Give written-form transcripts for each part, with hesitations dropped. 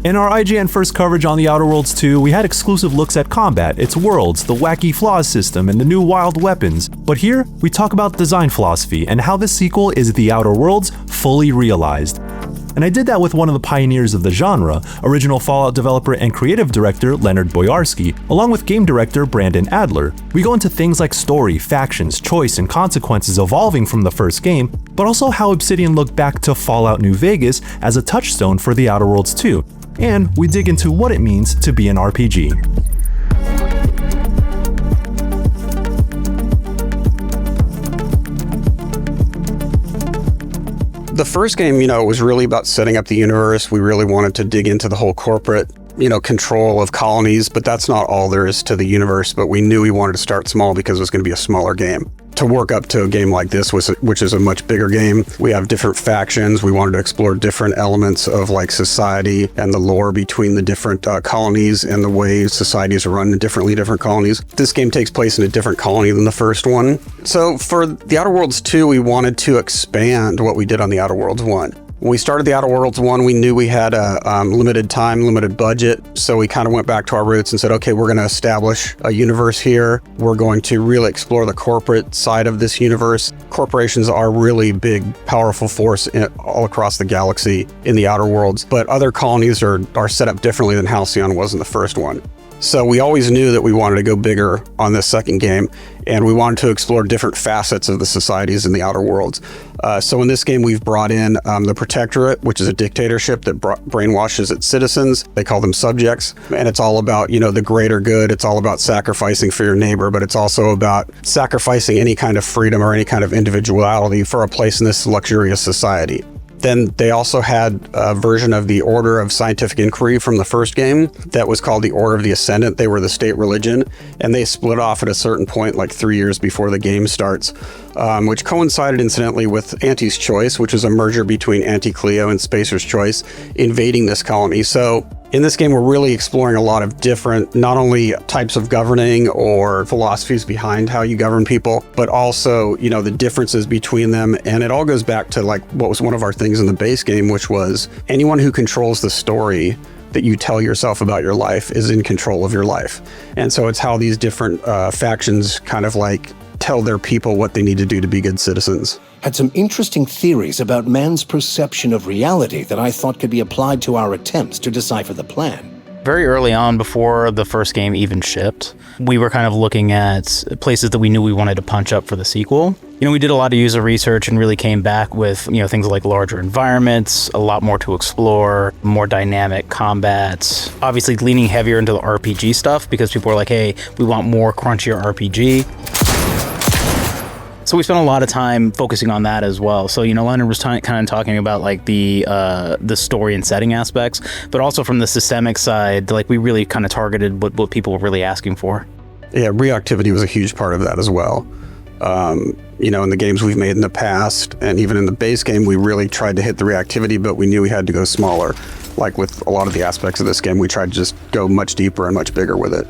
In our IGN first coverage on The Outer Worlds 2, we had exclusive looks at combat, its worlds, the wacky flaws system, and the new wild weapons. But here, we talk about design philosophy and how this sequel is The Outer Worlds fully realized. And I did that with one of the pioneers of the genre, original Fallout developer and creative director Leonard Boyarsky, along with game director Brandon Adler. We go into things like story, factions, choice, and consequences evolving from the first game, but also how Obsidian looked back to Fallout New Vegas as a touchstone for The Outer Worlds 2. And we dig into what it means to be an RPG. The first game, was really about setting up the universe. We really wanted to dig into the whole corporate, control of colonies, but that's not all there is to the universe. But we knew we wanted to start small because it was going to be a smaller game. To work up to a game like this, which is a much bigger game, we have different factions. We wanted to explore different elements of like society and the lore between the different colonies and the way societies are run differently, different colonies. This game takes place in a different colony than the first one. So for The Outer Worlds 2, we wanted to expand what we did on The Outer Worlds 1. When we started The Outer Worlds 1, we knew we had a limited time, limited budget, so we kind of went back to our roots and said, okay, we're going to establish a universe here. We're going to really explore the corporate side of this universe. Corporations are really big, powerful force all across the galaxy in The Outer Worlds, but other colonies are set up differently than Halcyon was in the first one. So we always knew that we wanted to go bigger on this second game, and we wanted to explore different facets of the societies in The Outer Worlds. So in this game, we've brought in the Protectorate, which is a dictatorship that brainwashes its citizens. They call them subjects, and it's all about, the greater good. It's all about sacrificing for your neighbor, but it's also about sacrificing any kind of freedom or any kind of individuality for a place in this luxurious society. Then they also had a version of the Order of Scientific Inquiry from the first game that was called the Order of the Ascendant. They were the state religion, and they split off at a certain point, like 3 years before the game starts, which coincided incidentally with Anti's Choice, which is a merger between Anti-Cleo and Spacer's Choice, invading this colony. So in this game, we're really exploring a lot of different, not only types of governing or philosophies behind how you govern people, but also, the differences between them. And it all goes back to like what was one of our things in the base game, which was anyone who controls the story that you tell yourself about your life is in control of your life. And so it's how these different factions kind of like tell their people what they need to do to be good citizens. Had some interesting theories about man's perception of reality that I thought could be applied to our attempts to decipher the plan. Very early on, before the first game even shipped, we were kind of looking at places that we knew we wanted to punch up for the sequel. We did a lot of user research and really came back with, things like larger environments, a lot more to explore, more dynamic combat, obviously leaning heavier into the RPG stuff because people were like, hey, we want more crunchier RPG. So we spent a lot of time focusing on that as well. So, Leonard was kind of talking about like the story and setting aspects, but also from the systemic side, like we really kind of targeted what people were really asking for. Yeah, reactivity was a huge part of that as well. In the games we've made in the past, and even in the base game, we really tried to hit the reactivity, but we knew we had to go smaller. Like with a lot of the aspects of this game, we tried to just go much deeper and much bigger with it.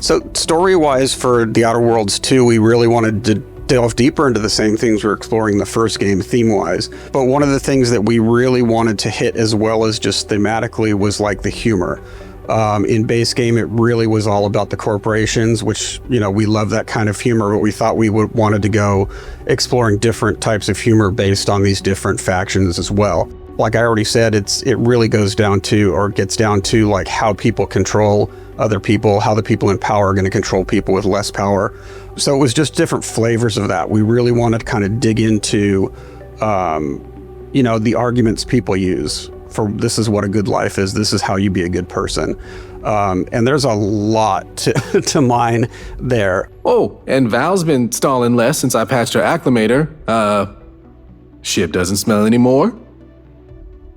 So story-wise for The Outer Worlds 2, we really wanted to delve deeper into the same things we were exploring in the first game theme-wise. But one of the things that we really wanted to hit as well as just thematically was like the humor. In base game, it really was all about the corporations, which, we love that kind of humor, but we thought we wanted to go exploring different types of humor based on these different factions as well. Like I already said, it really goes down to, or gets down to like how people control other people, how the people in power are going to control people with less power. So it was just different flavors of that. We really wanted to kind of dig into, the arguments people use for this is what a good life is. This is how you be a good person. And there's a lot to mine there. Oh, and Val's been stalling less since I patched her acclimator. Ship doesn't smell anymore.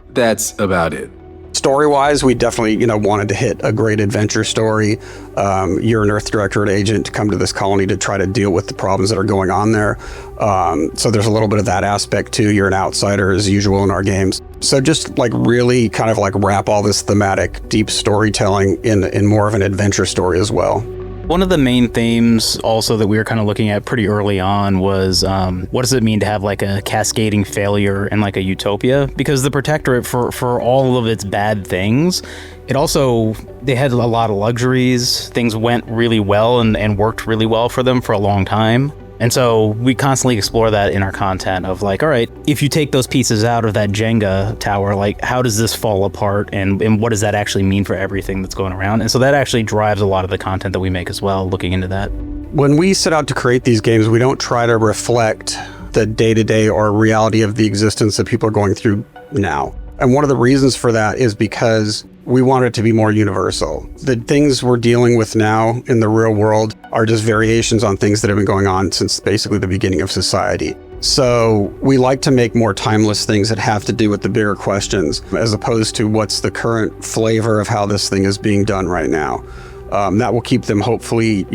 That's about it. Story-wise, we definitely, wanted to hit a great adventure story. You're an Earth Directorate agent to come to this colony to try to deal with the problems that are going on there. So there's a little bit of that aspect too. You're an outsider as usual in our games. So just like really kind of like wrap all this thematic, deep storytelling in more of an adventure story as well. One of the main themes also that we were kind of looking at pretty early on was what does it mean to have like a cascading failure in like a utopia? Because the Protectorate, for all of its bad things, they had a lot of luxuries. Things went really well and worked really well for them for a long time. And so we constantly explore that in our content of like, all right, if you take those pieces out of that Jenga tower, like how does this fall apart and what does that actually mean for everything that's going around? And so that actually drives a lot of the content that we make as well, looking into that. When we set out to create these games, we don't try to reflect the day-to-day or reality of the existence that people are going through now. And one of the reasons for that is because we want it to be more universal. The things we're dealing with now in the real world are just variations on things that have been going on since basically the beginning of society. So we like to make more timeless things that have to do with the bigger questions, as opposed to what's the current flavor of how this thing is being done right now. That will keep them hopefully,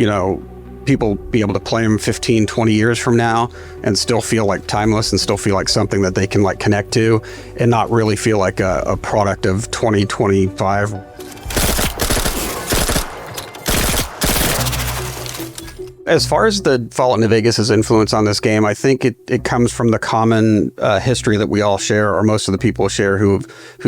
people be able to play them 15, 20 years from now and still feel like timeless and still feel like something that they can like connect to and not really feel like a product of 2025. As far as the Fallout New Vegas' influence on this game, I think it comes from the common history that we all share, or most of the people share who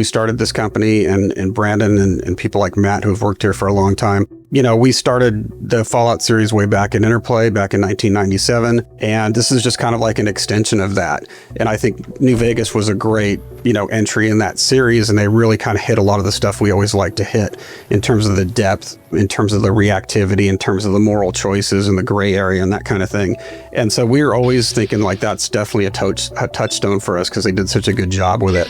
started this company, and Brandon and people like Matt who have worked here for a long time. We started the Fallout series way back in Interplay back in 1997, and this is just kind of like an extension of that. And I think New Vegas was a great, entry in that series, and they really kind of hit a lot of the stuff we always like to hit in terms of the depth, in terms of the reactivity, in terms of the moral choices and the gray area and that kind of thing. And so we were always thinking like that's definitely a touchstone for us because they did such a good job with it.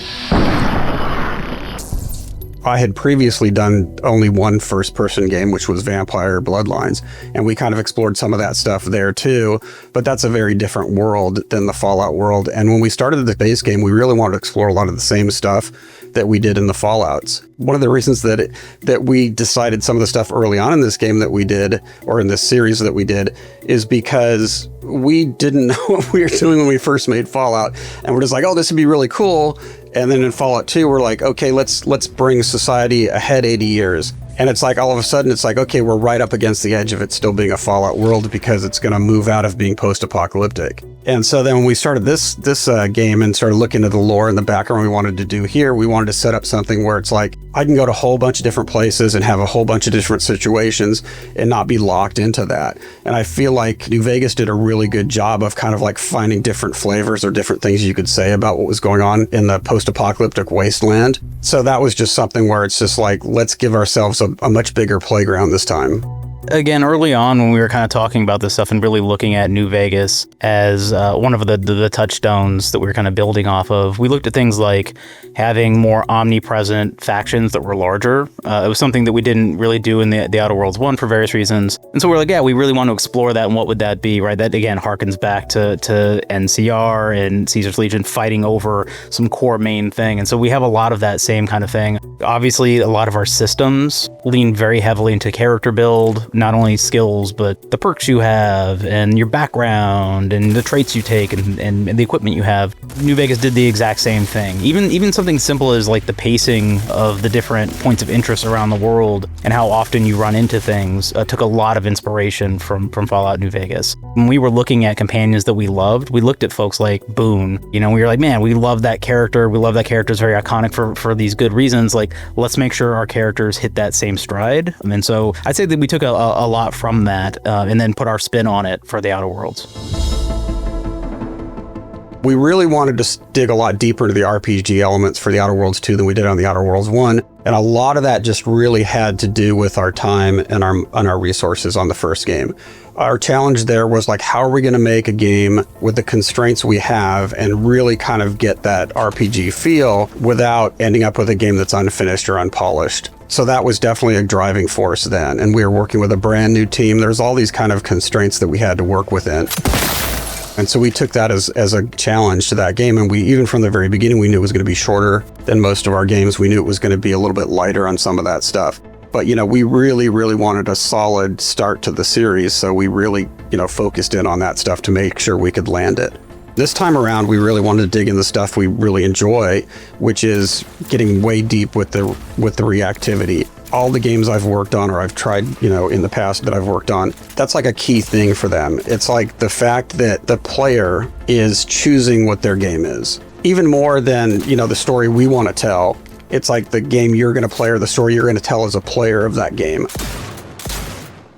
I had previously done only one first-person game, which was Vampire Bloodlines, and we kind of explored some of that stuff there too, but that's a very different world than the Fallout world. And when we started the base game, we really wanted to explore a lot of the same stuff that we did in the Fallouts. One of the reasons that we decided some of the stuff early on in this game that we did, or in this series that we did, is because we didn't know what we were doing when we first made Fallout, and we're just like, oh, this would be really cool. And then in Fallout 2, we're like, okay, let's bring society ahead 80 years. And it's like all of a sudden, it's like, okay, we're right up against the edge of it still being a Fallout world because it's going to move out of being post-apocalyptic. And so then when we started this game and started looking at the lore and the background we wanted to do here, we wanted to set up something where it's like, I can go to a whole bunch of different places and have a whole bunch of different situations and not be locked into that. And I feel like New Vegas did a really good job of kind of like finding different flavors or different things you could say about what was going on in the post-apocalyptic wasteland. So that was just something where it's just like, let's give ourselves a much bigger playground this time. Again, early on when we were kind of talking about this stuff and really looking at New Vegas as one of the touchstones that we were kind of building off of, we looked at things like having more omnipresent factions that were larger. It was something that we didn't really do in the Outer Worlds 1 for various reasons. And so we're like, yeah, we really want to explore that, and what would that be, right? That, again, harkens back to NCR and Caesar's Legion fighting over some core main thing. And so we have a lot of that same kind of thing. Obviously, a lot of our systems lean very heavily into character build, not only skills, but the perks you have and your background and the traits you take and the equipment you have. New Vegas did the exact same thing. Even something simple as like the pacing of the different points of interest around the world and how often you run into things took a lot of inspiration from Fallout New Vegas. When we were looking at companions that we loved, we looked at folks like Boone. We were like, man, we love that character. We love that character. It's very iconic for these good reasons. Like, let's make sure our characters hit that same stride. And so I'd say that we took a lot from that and then put our spin on it for the Outer Worlds. We really wanted to dig a lot deeper into the RPG elements for the Outer Worlds 2 than we did on the Outer Worlds 1. And a lot of that just really had to do with our time and our resources on the first game. Our challenge there was like, how are we going to make a game with the constraints we have and really kind of get that RPG feel without ending up with a game that's unfinished or unpolished? So that was definitely a driving force then. And we were working with a brand new team. There's all these kind of constraints that we had to work within. And so we took that as a challenge to that game. And we, even from the very beginning, we knew it was going to be shorter than most of our games. We knew it was going to be a little bit lighter on some of that stuff. But, we really, really wanted a solid start to the series. So we really, focused in on that stuff to make sure we could land it. This time around, we really wanted to dig in the stuff we really enjoy, which is getting way deep with the reactivity. all the games I've worked on or I've tried, in the past that I've worked on, that's like a key thing for them. It's like the fact that the player is choosing what their game is. Even more than, the story we want to tell. It's like the game you're going to play or the story you're going to tell as a player of that game.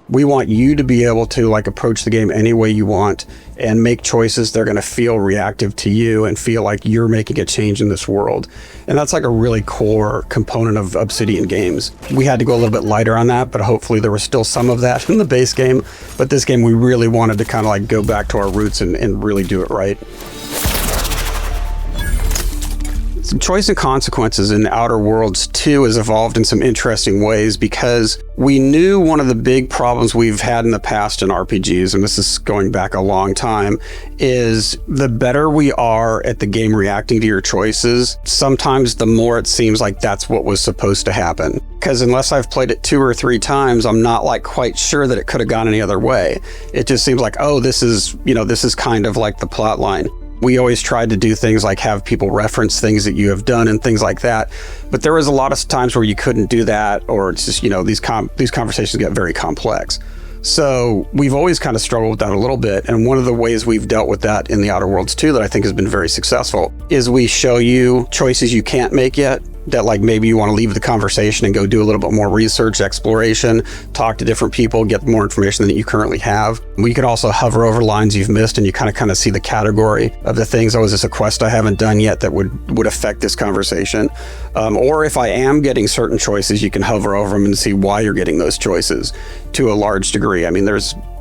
We want you to be able to approach the game any way you want and make choices that are going to feel reactive to you and feel like you're making a change in this world. And that's a really core component of Obsidian games. We had to go a little bit lighter on that, but hopefully there was still some of that in the base game. But this game, we really wanted to kind of go back to our roots and really do it right. Choice and Consequences in Outer Worlds 2 has evolved in some interesting ways because we knew one of the big problems we've had in the past in RPGs, and this is going back a long time, is the better we are at the game reacting to your choices, sometimes the more it seems like that's what was supposed to happen. Because unless I've played it 2 or 3 times, I'm not quite sure that it could have gone any other way. It just seems like, oh, this is kind of like the plot line. We always tried to do things like have people reference things that you have done and things like that. But there was a lot of times where you couldn't do that, or it's just, these conversations get very complex. So we've always kind of struggled with that a little bit. And one of the ways we've dealt with that in the Outer Worlds 2 that I think has been very successful is we show you choices you can't make yet, that maybe you want to leave the conversation and go do a little bit more research, exploration, talk to different people, get more information than you currently have. We could also hover over lines you've missed and you kind of see the category of the things, oh, is this a quest I haven't done yet that would affect this conversation? Or if I am getting certain choices, you can hover over them and see why you're getting those choices to a large degree. I mean,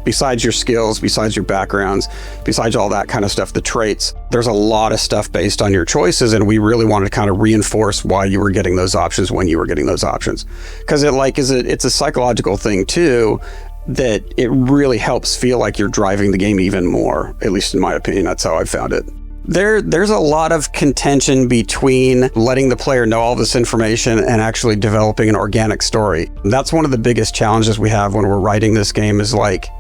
besides your skills, besides your backgrounds, besides all that kind of stuff, the traits, there's a lot of stuff based on your choices, and we really wanted to kind of reinforce why you were getting those options when you were getting those options. Because it's a psychological thing too, that it really helps feel like you're driving the game even more, at least in my opinion. That's how I found it. There's a lot of contention between letting the player know all this information and actually developing an organic story. That's one of the biggest challenges we have when we're writing this game is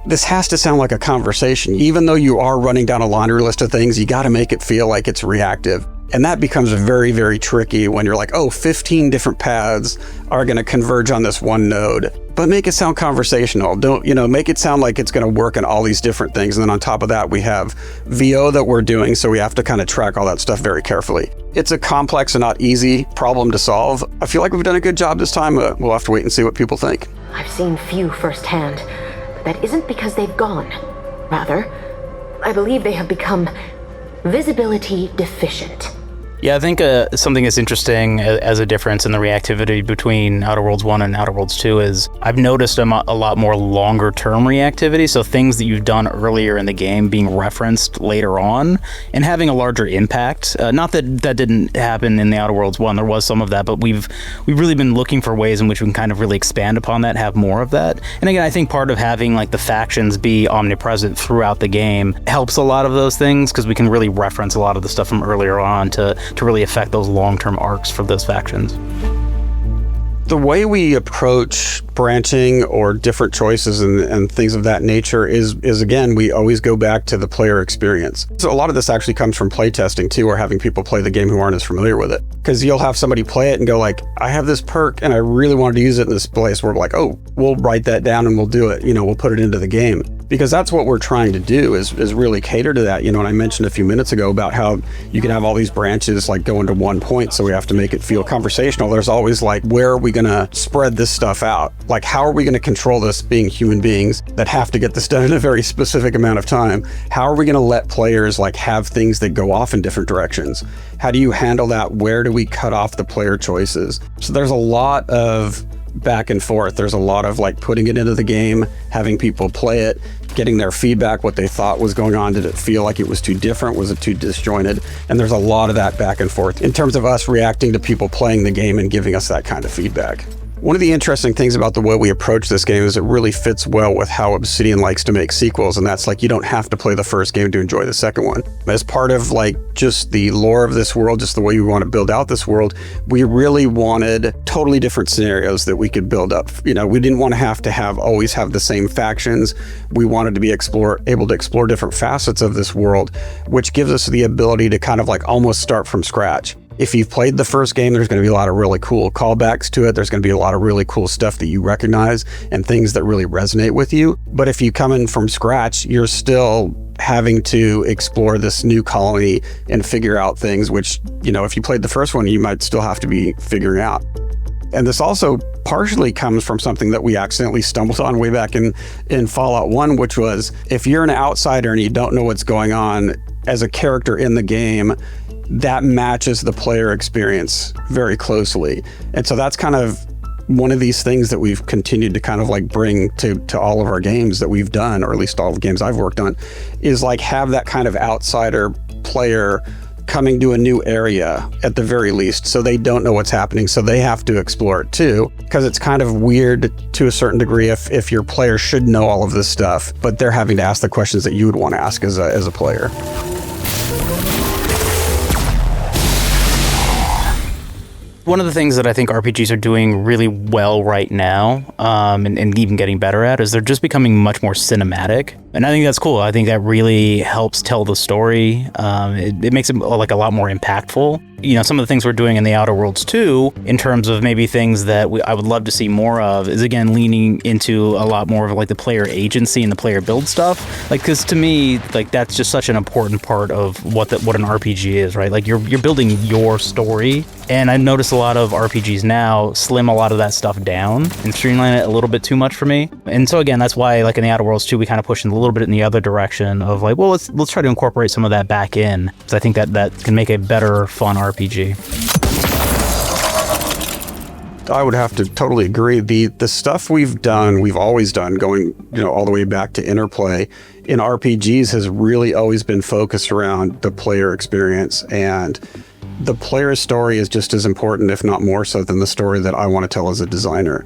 this has to sound like a conversation. Even though you are running down a laundry list of things, you got to make it feel like it's reactive. And that becomes very, very tricky when you're 15 different paths are going to converge on this one node. But make it sound conversational. Don't, make it sound like it's going to work in all these different things. And then on top of that, we have VO that we're doing. So we have to kind of track all that stuff very carefully. It's a complex and not easy problem to solve. I feel like we've done a good job this time. We'll have to wait and see what people think. I've seen few firsthand, but that isn't because they've gone. Rather, I believe they have become visibility deficient. Yeah, I think something that's interesting as a difference in the reactivity between Outer Worlds 1 and Outer Worlds 2 is I've noticed a lot more longer term reactivity, so things that you've done earlier in the game being referenced later on and having a larger impact. Not that that didn't happen in the Outer Worlds 1, there was some of that, but we've really been looking for ways in which we can kind of really expand upon that, have more of that. And again, I think part of having the factions be omnipresent throughout the game helps a lot of those things because we can really reference a lot of the stuff from earlier on to really affect those long-term arcs for those factions. The way we approach branching or different choices and things of that nature is again, we always go back to the player experience. So a lot of this actually comes from playtesting too, or having people play the game who aren't as familiar with it. Because you'll have somebody play it and go I have this perk and I really wanted to use it in this place. We're oh, we'll write that down and we'll do it. We'll put it into the game. Because that's what we're trying to do is really cater to that. And I mentioned a few minutes ago about how you can have all these branches going to one point, so we have to make it feel conversational. There's always where are we going to spread this stuff out? How are we going to control this being human beings that have to get this done in a very specific amount of time? How are we going to let players have things that go off in different directions? How do you handle that? Where do we cut off the player choices? So there's a lot of back and forth. There's a lot of putting it into the game, having people play it, getting their feedback, what they thought was going on. Did it feel like it was too different? Was it too disjointed? And there's a lot of that back and forth in terms of us reacting to people playing the game and giving us that kind of feedback. One of the interesting things about the way we approach this game is it really fits well with how Obsidian likes to make sequels, and that's you don't have to play the first game to enjoy the second one. As part of just the lore of this world, just the way we want to build out this world, we really wanted totally different scenarios that we could build up. We didn't want to always have the same factions. We wanted to be able to explore different facets of this world, which gives us the ability to kind of almost start from scratch. If you've played the first game, there's going to be a lot of really cool callbacks to it. There's going to be a lot of really cool stuff that you recognize and things that really resonate with you. But if you come in from scratch, you're still having to explore this new colony and figure out things which, if you played the first one, you might still have to be figuring out. And this also partially comes from something that we accidentally stumbled on way back in Fallout 1, which was if you're an outsider and you don't know what's going on as a character in the game, that matches the player experience very closely. And so that's kind of one of these things that we've continued to kind of like bring to all of our games that we've done, or at least all the games I've worked on, is like have that kind of outsider player coming to a new area at the very least, so they don't know what's happening, so they have to explore it too, because it's kind of weird to a certain degree if your player should know all of this stuff, but they're having to ask the questions that you would want to ask as a player. One of the things that I think RPGs are doing really well right now, and even getting better at, is they're just becoming much more cinematic. And I think that's cool. I think that really helps tell the story. It makes it like a lot more impactful. Some of the things we're doing in the Outer Worlds 2, in terms of maybe things that I would love to see more of, is again leaning into a lot more of like the player agency and the player build stuff. Like, because to me, like that's just such an important part of what an RPG is, right? Like you're building your story. And I've noticed a lot of RPGs now slim a lot of that stuff down and streamline it a little bit too much for me. And so again, that's why like in the Outer Worlds 2, we kind of push a little bit in the other direction of like, well, let's try to incorporate some of that back in, because I think that can make a better, fun RPG. I would have to totally agree. The stuff we've always done, going all the way back to Interplay in RPGs, has really always been focused around the player experience, and the player's story is just as important, if not more so, than the story that I want to tell as a designer.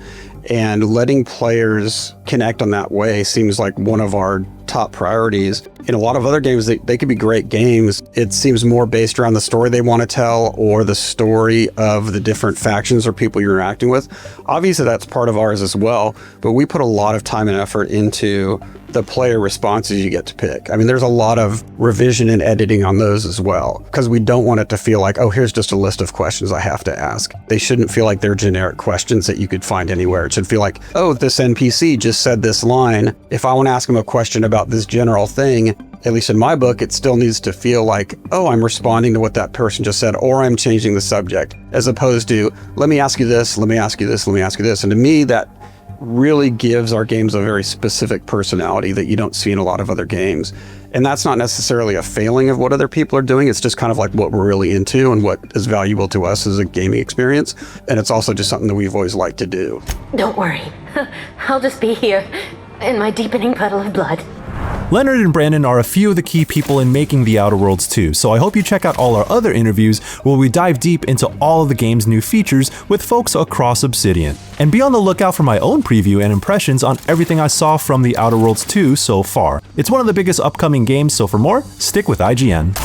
And letting players connect on that way seems like one of our top priorities. In a lot of other games, they could be great games. It seems more based around the story they want to tell, or the story of the different factions or people you're interacting with. Obviously, that's part of ours as well, but we put a lot of time and effort into the player responses you get to pick. I mean, there's a lot of revision and editing on those as well, because we don't want it to feel like, oh, here's just a list of questions I have to ask. They shouldn't feel like they're generic questions that you could find anywhere. It should feel like, oh, this NPC just said this line. If I want to ask them a question about this general thing, at least in my book, it still needs to feel like, oh, I'm responding to what that person just said, or I'm changing the subject, as opposed to, let me ask you this, let me ask you this, let me ask you this. And to me, that really gives our games a very specific personality that you don't see in a lot of other games. And that's not necessarily a failing of what other people are doing. It's just kind of like what we're really into and what is valuable to us as a gaming experience. And it's also just something that we've always liked to do. Don't worry. I'll just be here in my deepening puddle of blood. Leonard and Brandon are a few of the key people in making The Outer Worlds 2, so I hope you check out all our other interviews where we dive deep into all of the game's new features with folks across Obsidian. And be on the lookout for my own preview and impressions on everything I saw from The Outer Worlds 2 so far. It's one of the biggest upcoming games, so for more, stick with IGN.